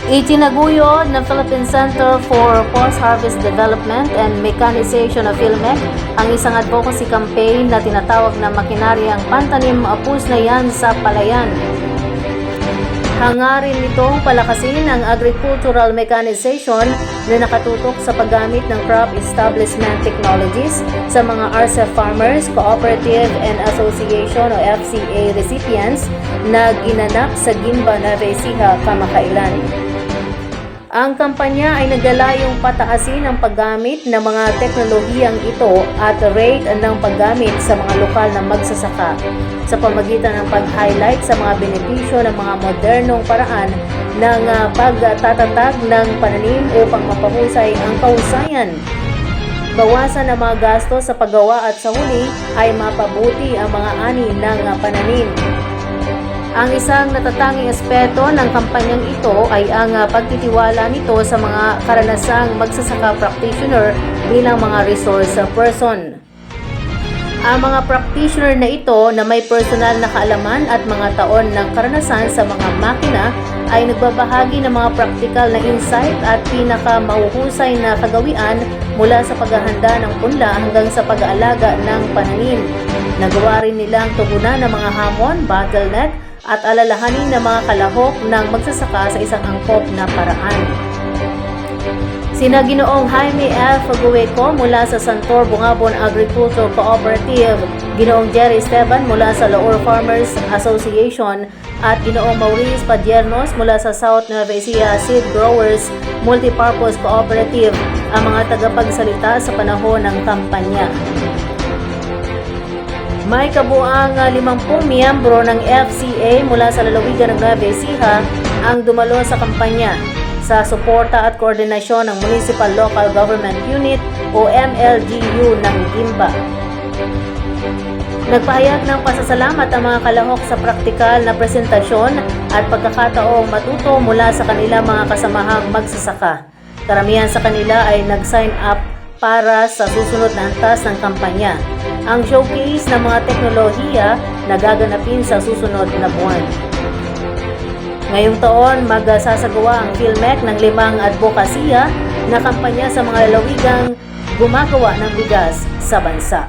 Itinaguyod ng Philippine Center for Post-Harvest Development and Mechanization of PhilMec ang isang advocacy campaign na tinatawag na Makinaryang Pantanim Pusnayan sa Palayan. Hangarin nitong palakasin ang agricultural mechanization na nakatutok sa paggamit ng crop establishment technologies sa mga RCEP farmers, cooperative and association o FCA recipients na ginanap sa Gimba, Nueva Ecija kamakailan. Ang kampanya ay naglalayong pataasin ang paggamit ng mga teknolohiyang ito at rate ng paggamit sa mga lokal na magsasaka sa pamagitan ng pag-highlight sa mga benepisyo ng mga modernong paraan ng pagtatatag ng pananim upang mapahusay ang kahusayan. Bawasan ang mga gastos sa paggawa at sa huli ay mapabuti ang mga ani ng pananim. Ang isang natatanging aspeto ng kampanyang ito ay ang pagtitiwala nito sa mga karanasang magsasaka practitioner bilang mga resource person. Ang mga practitioner na ito na may personal na kaalaman at mga taon ng karanasan sa mga makina ay nagbabahagi ng mga practical na insight at pinaka-mahuhusay na kagawian mula sa paghahanda ng punla hanggang sa pag-aalaga ng pananim. Nagawa rin nilang tugunan ng mga hamon, bottleneck, at alalahanin ng mga kalahok ng magsasaka sa isang angkop na paraan. Sina Ginoong Jaime F. Gueco mula sa Santor Bungabon Agricultural Cooperative, Ginoong Jerry Esteban mula sa Laur Farmers Association, at Ginoong Maurice Padiernos mula sa South Nueva Ecija Seed Growers Multipurpose Cooperative ang mga tagapagsalita sa panahon ng kampanya. May kabuang 50 miyembro ng FCA mula sa lalawigan ng Nueva Ecija ang dumalo sa kampanya sa suporta at koordinasyon ng Municipal Local Government Unit o MLGU ng Gimba. Nagpahayag ng pasasalamat ang mga kalahok sa praktikal na presentasyon at pagkakataong matuto mula sa kanilang mga kasamahang magsasaka. Karamihan sa kanila ay nag-sign up para sa susunod na antas ng kampanya, ang showcase ng mga teknolohiya na gaganapin sa susunod na buwan. Ngayong taon, magsasagawa ang PhilMec ng 5 advokasya na kampanya sa mga lalawigang gumagawa ng bigas sa bansa.